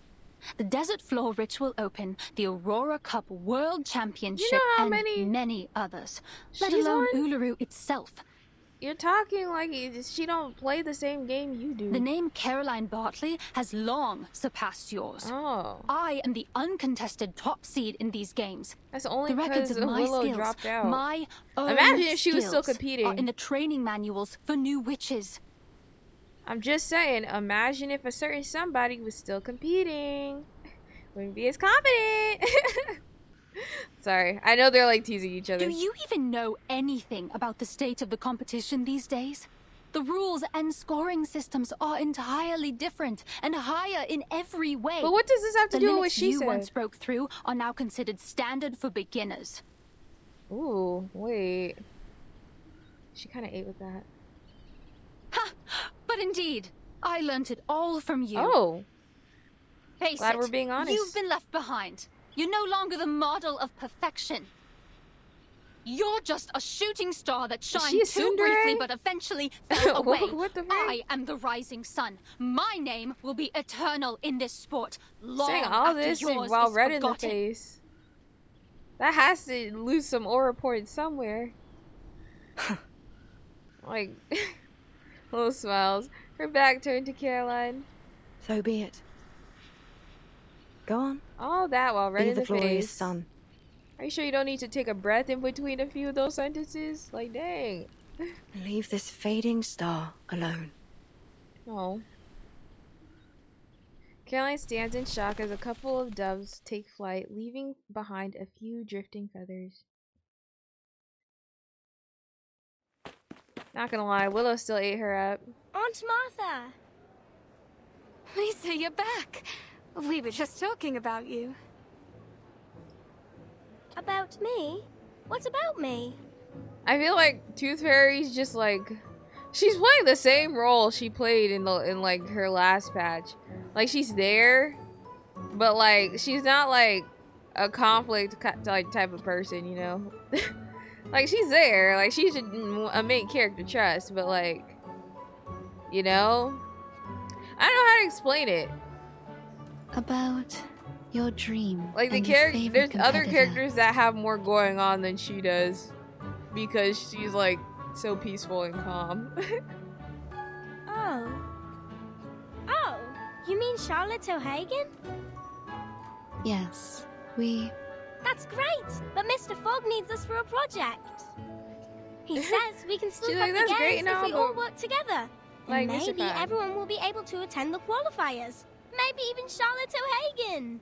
The Desert Floor Ritual Open, the Aurora Cup World Championship, You know how and many many others, let she's alone won? Uluru itself. You're talking like she don't play the same game you do. The name Caroline Bartley has long surpassed yours. Oh. I am the uncontested top seed in these games. That's only the records because of my Willow skills, dropped out. my own Imagine if she was still skills competing. are in the training manuals for new witches. I'm just saying, imagine if a certain somebody was still competing. Wouldn't be as confident. Sorry, I know they're like teasing each other. Do you even know anything about the state of the competition these days? The rules and scoring systems are entirely different and higher in every way. But what does this have to do with what limits she you said? once broke through are now considered standard for beginners. Ooh, wait. She kind of ate with that. Ha! But indeed, I learnt it all from you. Oh. Face Glad it, we're being honest. You've been left behind. You're no longer the model of perfection. You're just a shooting star that she shined a too tsundere? briefly but eventually fell away. What the frick? I am the rising sun. My name will be eternal in this sport. Long Saying all after this yours while is red in the forgotten. face. That has to lose some aura points somewhere. Like, little smiles. Her back turned to Caroline. So be it. Go on. All that while red Be in the the glorious face. sun. Are you sure you don't need to take a breath in between a few of those sentences? Like, dang. Leave this fading star alone. Oh. Caroline stands in shock as a couple of doves take flight, leaving behind a few drifting feathers. Not gonna lie, Willow still ate her up. Aunt Martha! Lisa, you're back. We were just talking about you. About me? What about me? I feel like Tooth Fairy's just like, she's playing the same role she played in like her last patch. Like, she's there, but like she's not like a conflict type of person, you know. Like, she's there, like she's a main character trust, but like, you know, I don't know how to explain it. About your dream. Like, the and your character, favorite there's other competitor. characters that have more going on than she does, because she's like so peaceful and calm. Oh. Oh, you mean Charlotte O'Hagan? Yes, we... That's great, but Mr. Fogg needs us for a project. He says we can still She's have like, the "That's great games and if we all, all but- work together. Like, And Mr. maybe Fogg. everyone will be able to attend the qualifiers. Maybe even Charlotte O'Hagan.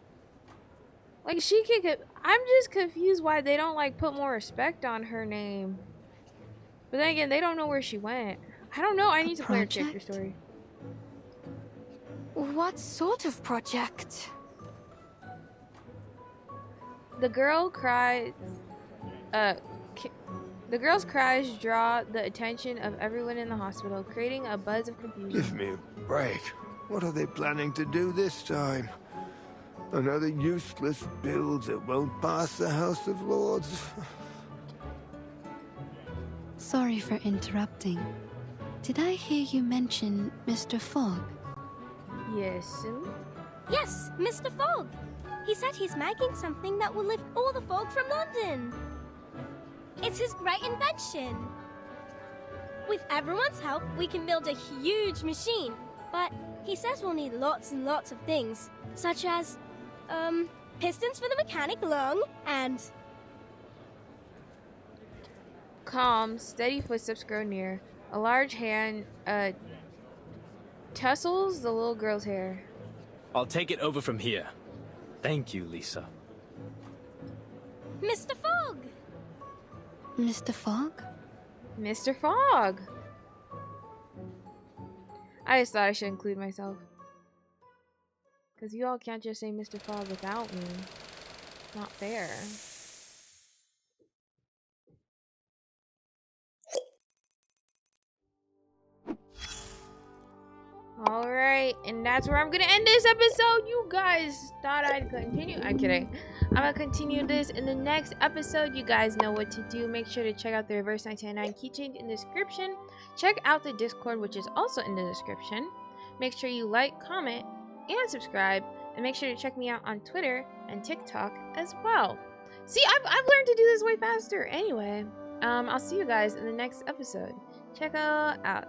Like, she can. I'm just confused why they don't like put more respect on her name. But then again, they don't know where she went. I don't know. I need to play her character project? story. What sort of project? The girl cries. The girl's cries draw the attention of everyone in the hospital, creating a buzz of confusion. Give me a break. What are they planning to do this time? Another useless build that won't pass the House of Lords? Sorry for interrupting. Did I hear you mention Mr. Fogg? Yes. Yes, Mr. Fogg. He said he's making something that will lift all the fog from London. It's his great invention. With everyone's help, we can build a huge machine. But he says we'll need lots and lots of things, such as, pistons for the mechanic lung, and... Calm, steady footsteps grow near. A large hand tussles the little girl's hair. I'll take it over from here. Thank you, Lisa. Mr. Fogg! Mr. Fogg? Mr. Fogg! I just thought I should include myself. Because you all can't just say Mr. Fogg without me. Not fair. Alright, and that's where I'm gonna end this episode. You guys thought I'd continue. I'm kidding. I'm gonna continue this in the next episode. You guys know what to do. Make sure to check out the Reverse 1999 keychain in the description. Check out the Discord, which is also in the description. Make sure you like, comment, and subscribe. And make sure to check me out on Twitter and TikTok as well. See, I've learned to do this way faster. Anyway, I'll see you guys in the next episode. Check out.